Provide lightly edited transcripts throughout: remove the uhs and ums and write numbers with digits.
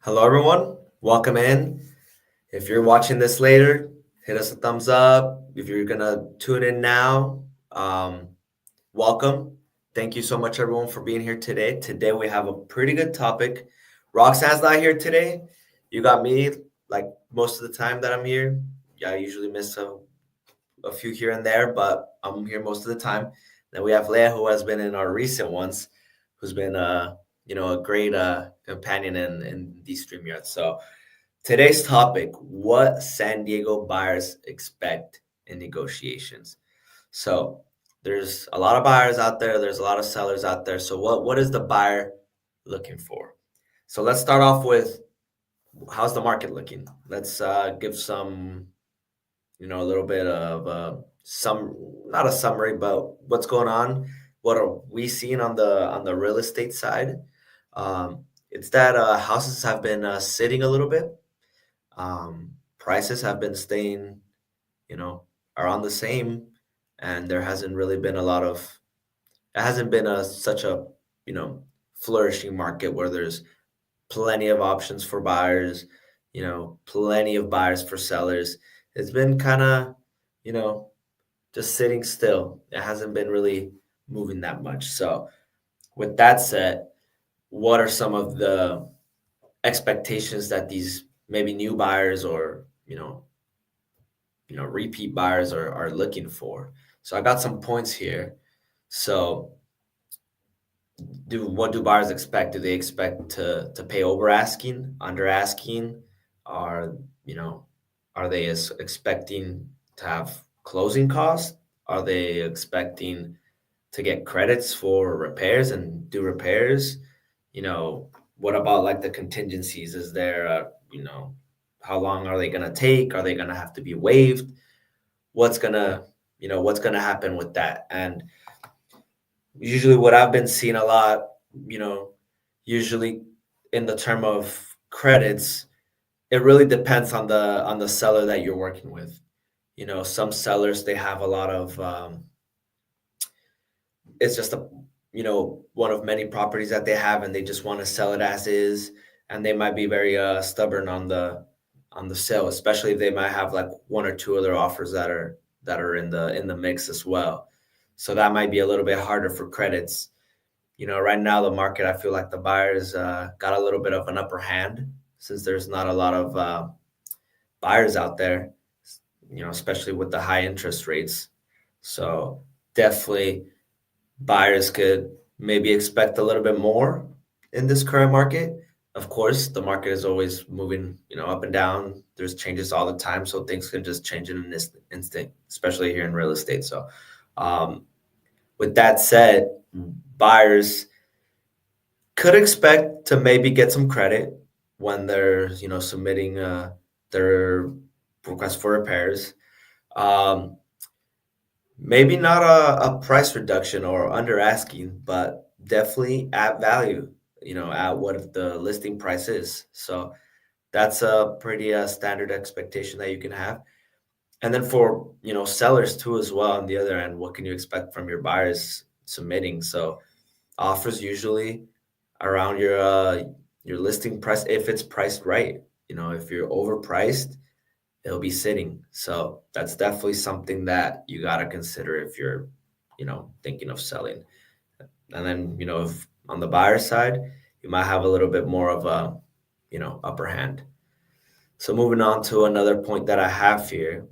Hello, everyone. Welcome in. If you're watching this later, hit us a thumbs up. If you're gonna tune in now, welcome. Thank you so much, everyone, for being here today. Today we have a pretty good topic. Roxanne's not here today. You got me, like most of the time that I'm here. Yeah, I usually miss a few here and there, but I'm here most of the time. Then we have Leah, who has been in our recent ones, who's been a great companion in these StreamYards. So today's topic: what San Diego buyers expect in negotiations. So there's a lot of buyers out there. There's a lot of sellers out there. So what is the buyer looking for? So let's start off with how's the market looking. Let's give some a little bit of some, not a summary, but what's going on. What are we seeing on the real estate side? It's that houses have been sitting a little bit. Prices have been staying, you know, around the same, and there hasn't really been a lot of. It hasn't been such a you know flourishing market where there's plenty of options for buyers, plenty of buyers for sellers. It's been kind of, you know, just sitting still. It hasn't been really moving that much. So, with that said, what are some of the expectations that these maybe new buyers or, repeat buyers are looking for? So, I got some points here. So, what do buyers expect? Do they expect to pay over asking, under asking? Are you know are they expecting to have closing costs? Are they expecting to get credits for repairs and do repairs? What about like the contingencies? Is there how long are they gonna take? Are they gonna have to be waived? What's gonna happen with that? And usually what I've been seeing a lot, you know, usually in the term of credits, it really depends on the seller that you're working with. Some sellers they have a lot of it's just one of many properties that they have and they just want to sell it as is, and they might be very stubborn on the sale, especially if they might have like one or two other offers that are in the mix as well. So that might be a little bit harder for credits. Right now the market, I feel like the buyers got a little bit of an upper hand since there's not a lot of buyers out there, especially with the high interest rates. So definitely buyers could maybe expect a little bit more in this current market. Of course, the market is always moving, up and down. There's changes all the time, so things can just change in an instant, especially here in real estate. So, um, with that said, buyers could expect to maybe get some credit when they're, submitting their request for repairs. Um, Maybe not a price reduction or under asking, but definitely at value, at what the listing price is. So that's a pretty standard expectation that you can have. And then for, sellers too as well on the other end, what can you expect from your buyers submitting? So offers usually around your listing price if it's priced right. If you're overpriced, it'll be sitting. So that's definitely something that you got to consider if you're, thinking of selling. And then, if on the buyer side, you might have a little bit more of a, upper hand. So moving on to another point that I have here,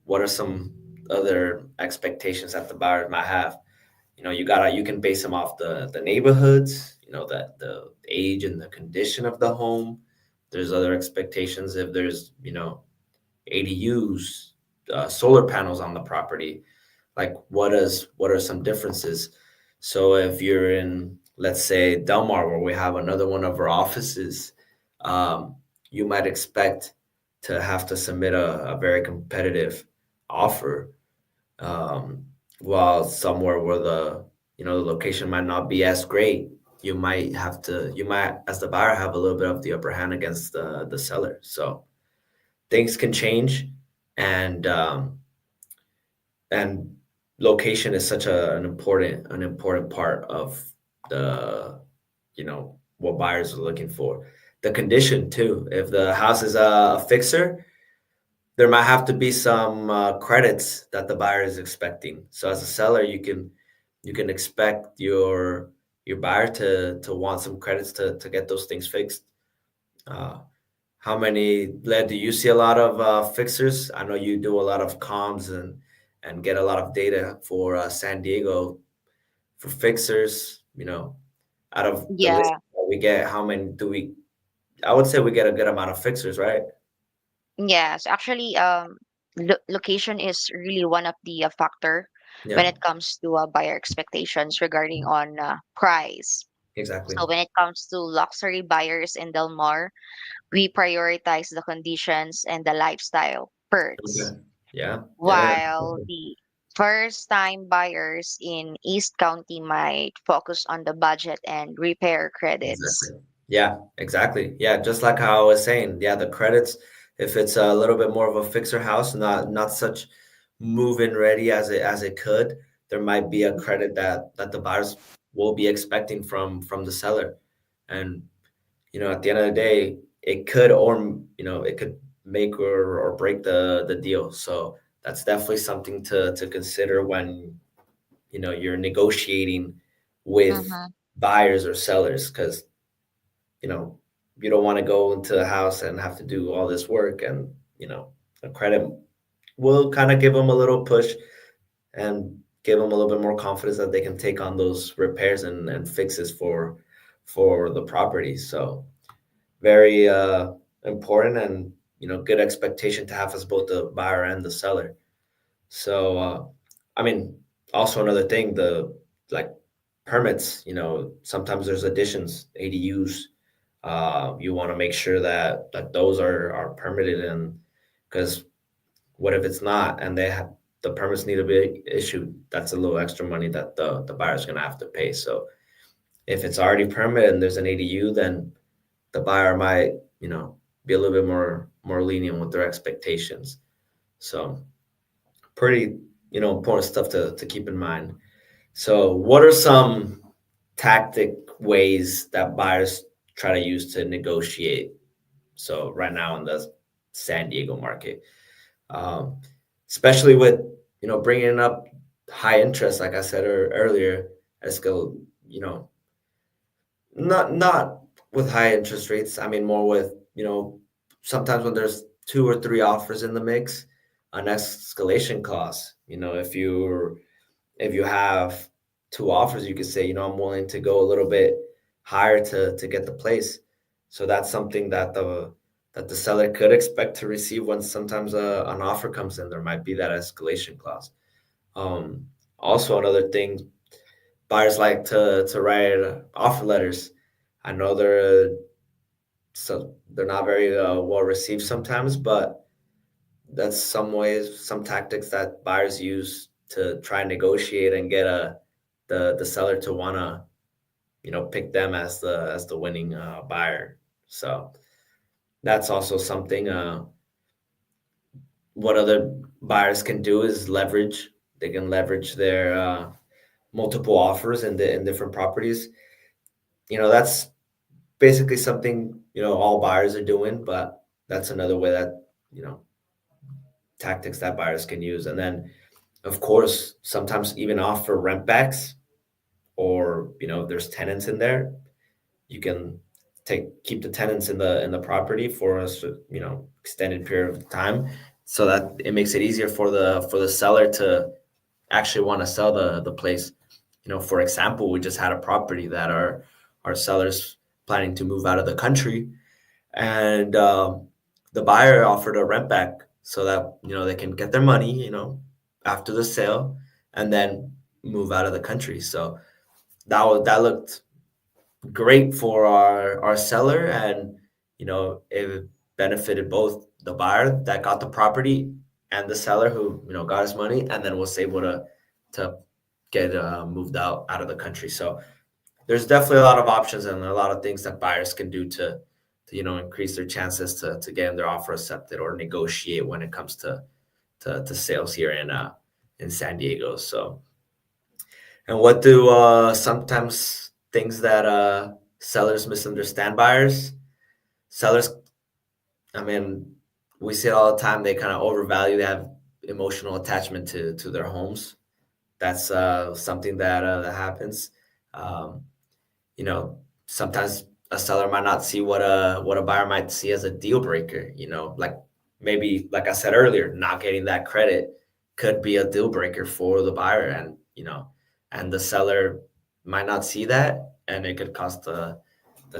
what are some other expectations that the buyer might have? You can base them off the neighborhoods, that the age and the condition of the home. There's other expectations if there's, ADUs, solar panels on the property. Like, what are some differences? So if you're in, let's say, Del Mar, where we have another one of our offices, um, you might expect to have to submit a very competitive offer, um, while somewhere where the location might not be as great, you might, as the buyer, have a little bit of the upper hand against the seller. So things can change, and and location is such an important part of the what buyers are looking for. the condition too. If the house is a fixer, there might have to be some credits that the buyer is expecting. So as a seller, you can expect your buyer to want some credits to get those things fixed. Uh, how many led do you see a lot of fixers? I know you do a lot of comms and get a lot of data for San Diego for fixers. You know, out of the list Yeah. that we get, how many do we? I would say we get a good amount of fixers, right? Yes, actually, location is really one of the factor when Yeah, it comes to buyer expectations regarding on price. exactly. So when it comes to luxury buyers in Del Mar, we prioritize the conditions and the lifestyle Okay. perks, Yeah, yeah, while the first-time buyers in East County might focus on the budget and repair exactly. credits. Yeah, exactly. Yeah, just like how I was saying. Yeah, the credits, if it's a little bit more of a fixer house, not such move-in ready as it could, there might be a credit that the buyers will be expecting from the seller. And at the end of the day, it could it could make or break the deal. So that's definitely something to consider when you're negotiating with Mm-hmm. buyers or sellers, because you know you don't want to go into a house and have to do all this work, and a credit will kind of give them a little push and give them a little bit more confidence that they can take on those repairs and fixes for the property. So very important, and good expectation to have as both the buyer and the seller. So I mean, also another thing, the like permits, sometimes there's additions, ADUs. You want to make sure that those are permitted, and because what if it's not and the permits need to be issued? That's a little extra money that the buyer's gonna have to pay. So if it's already permitted and there's an ADU, then the buyer might, be a little bit more lenient with their expectations. So pretty, important stuff to keep in mind. So what are some tactic ways that buyers try to use to negotiate? So right now in the San Diego market, um, especially with bringing up high interest, like I said earlier, escal, you know, not with high interest rates. I mean, more with sometimes when there's two or three offers in the mix, an escalation clause. If you have two offers, you could say, I'm willing to go a little bit higher to get the place. So that's something that the seller could expect to receive when sometimes an offer comes in. There might be that escalation clause. Um, Also, another thing, buyers like to write offer letters. I know they're not very well received sometimes, but that's some ways, some tactics that buyers use to try and negotiate and get the seller to wanna pick them as the winning buyer. So that's also something. What other buyers can do is leverage. They can leverage their multiple offers in different properties. That's basically something all buyers are doing, but that's another way that you know tactics that buyers can use. And then of course sometimes even offer rent backs, or if there's tenants in there, you can keep the tenants in the property for extended period of time, so that it makes it easier for the seller to actually want to sell the place. For example, we just had a property that our sellers planning to move out of the country, and the buyer offered a rent back so that they can get their money after the sale, and then move out of the country. So that looked great for our seller, and it benefited both the buyer that got the property and the seller who got his money and then was able to get moved out of the country. So there's definitely a lot of options and a lot of things that buyers can do to increase their chances to getting their offer accepted or negotiate when it comes to sales here in San Diego. So, and what do sometimes things that sellers misunderstand buyers? sellers, I mean, we see it all the time. They kind of overvalue. They have emotional attachment to their homes. That's something that happens. Um, you know, sometimes a seller might not see what a buyer might see as a deal breaker. You know, like maybe like I said earlier, not getting that credit could be a deal breaker for the buyer, and and the seller might not see that, and it could cause the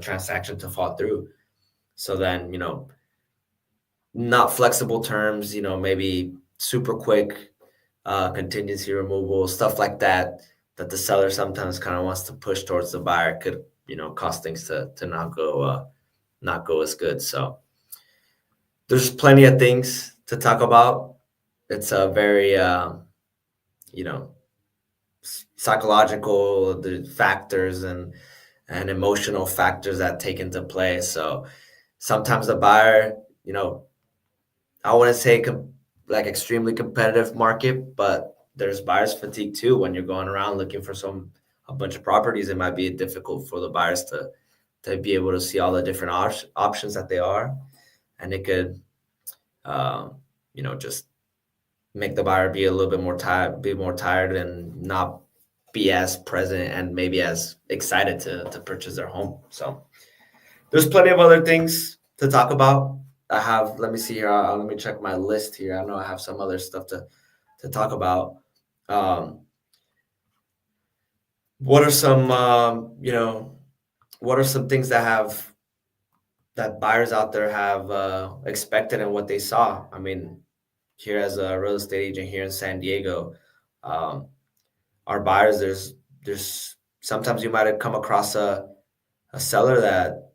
transaction to fall through. So then, not flexible terms, maybe super quick contingency removal, stuff like that, that the seller sometimes kind of wants to push towards the buyer could, cause things to not go as good. So there's plenty of things to talk about. It's a very, you know, psychological the factors and emotional factors that take into play. So sometimes the buyer, I wouldn't say like extremely competitive market, but there's buyers fatigue too. When you're going around looking for a bunch of properties, it might be difficult for the buyers to be able to see all the different options that they are, and it could, just make the buyer be a little bit more tired, be more tired, and not be as present and maybe as excited to purchase their home. So there's plenty of other things to talk about. Let me see here. Let me check my list here. I know I have some other stuff to talk about. Um, what are some, what are some things that buyers out there have expected and what they saw? I mean, here as a real estate agent here in San Diego, um, our buyers, there's sometimes you might have come across a seller that,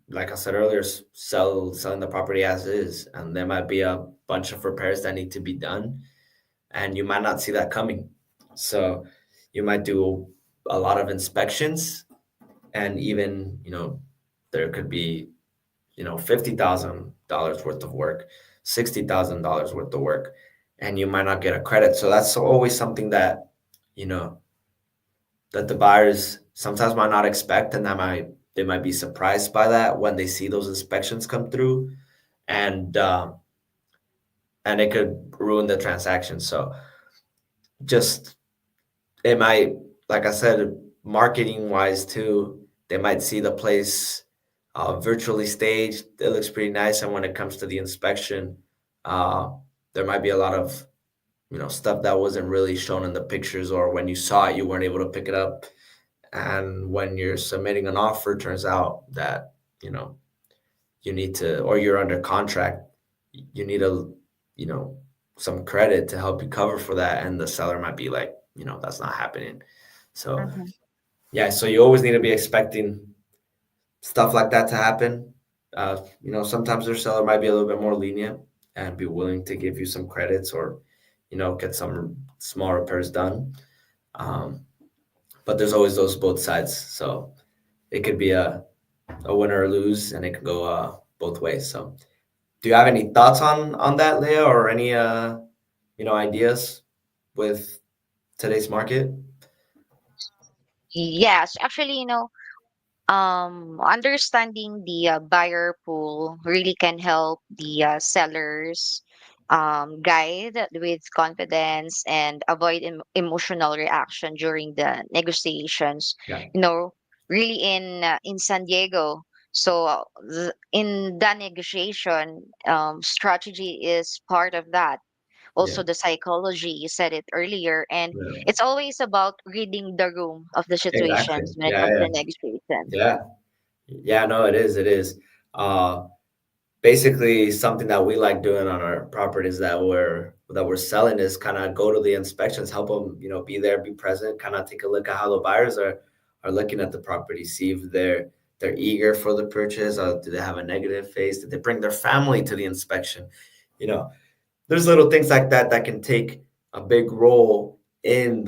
like I said earlier, selling the property as is, and there might be a bunch of repairs that need to be done, and you might not see that coming. So you might do a lot of inspections, and even there could be $50,000 worth of work, $60,000 worth of work, and you might not get a credit. So that's always something that you know that the buyers sometimes might not expect, and they might be surprised by that when they see those inspections come through, and and it could ruin the transaction. So just it might, like I said, marketing wise too, they might see the place virtually staged. It looks pretty nice, and when it comes to the inspection, uh, there might be a lot of stuff that wasn't really shown in the pictures, or when you saw it, you weren't able to pick it up. And when you're submitting an offer, turns out that you know you need to, or you're under contract, you need you know some credit to help you cover for that, and the seller might be like, that's not happening. So Mm-hmm. yeah, so you always need to be expecting stuff like that to happen. Sometimes their seller might be a little bit more lenient and be willing to give you some credits, or get some small repairs done. um, but there's always those both sides, so it could be a win or a lose, and it could go both ways. So do you have any thoughts on that, Leah, or any ideas with today's market? Yes, actually, understanding the buyer pool really can help the sellers guide with confidence and avoid emotional reaction during the negotiations. Yeah, You know, really in San Diego. So in the negotiation, strategy is part of that. yeah, Also, the psychology, you said it earlier, and yeah. it's always about reading the room of the Exactly. situations when it Yeah, comes yeah, to negotiation. yeah, yeah. No, it is. It is. Uh, Basically, something that we like doing on our properties that we're selling is kind of go to the inspections, help them, be there, be present, kind of take a look at how the buyers are looking at the property, see if they're eager for the purchase, or do they have a negative face? Did they bring their family to the inspection? You know, there's little things like that that can take a big role in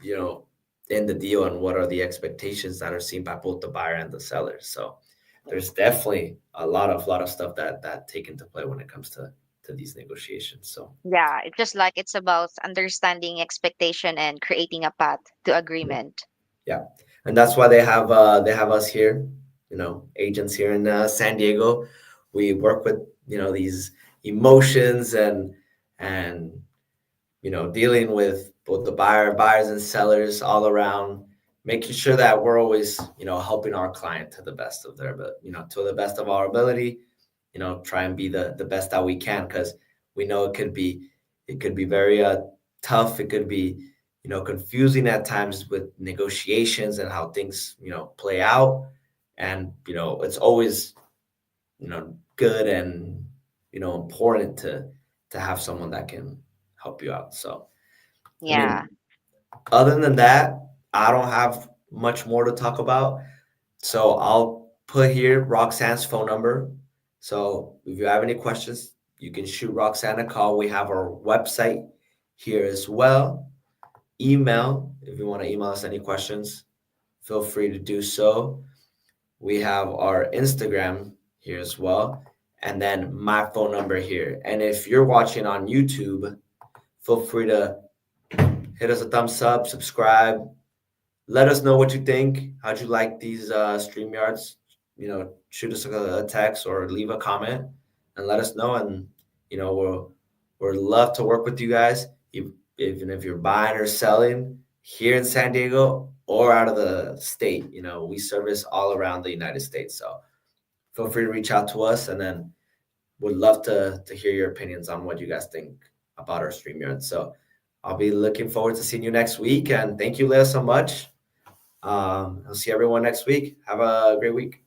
you know in the deal, and what are the expectations that are seen by both the buyer and the seller. So there's definitely a lot of stuff that take into play when it comes to these negotiations. So Yeah, it's just like it's about understanding expectation and creating a path to yeah, agreement. yeah. And that's why they have us here. agents here in San Diego. We work with these emotions and dealing with both the buyers and sellers all around, making sure that we're always helping our client to the best of their to the best of our ability. Try and be the best that we can, because we know it could be very tough. It could be confusing at times with negotiations and how things play out. And it's always good and important to have someone that can help you out. So I Yeah. mean, other than that, I don't have much more to talk about. So I'll put here Roxanne's phone number. So if you have any questions, you can shoot Roxanne a call. We have our website here as well. Email, if you want to email us any questions, feel free to do so. We have our Instagram here as well. And then my phone number here. And if you're watching on YouTube, feel free to hit us a thumbs up, subscribe, let us know what you think. How'd you like these StreamYards? Shoot us a text or leave a comment and let us know. And we'll love to work with you guys, even if you're buying or selling here in San Diego or out of the state. We service all around the United States. So feel free to reach out to us, and then would love to hear your opinions on what you guys think about our StreamYard. So I'll be looking forward to seeing you next week. And thank you, Leah, so much. I'll see everyone next week. Have a great week.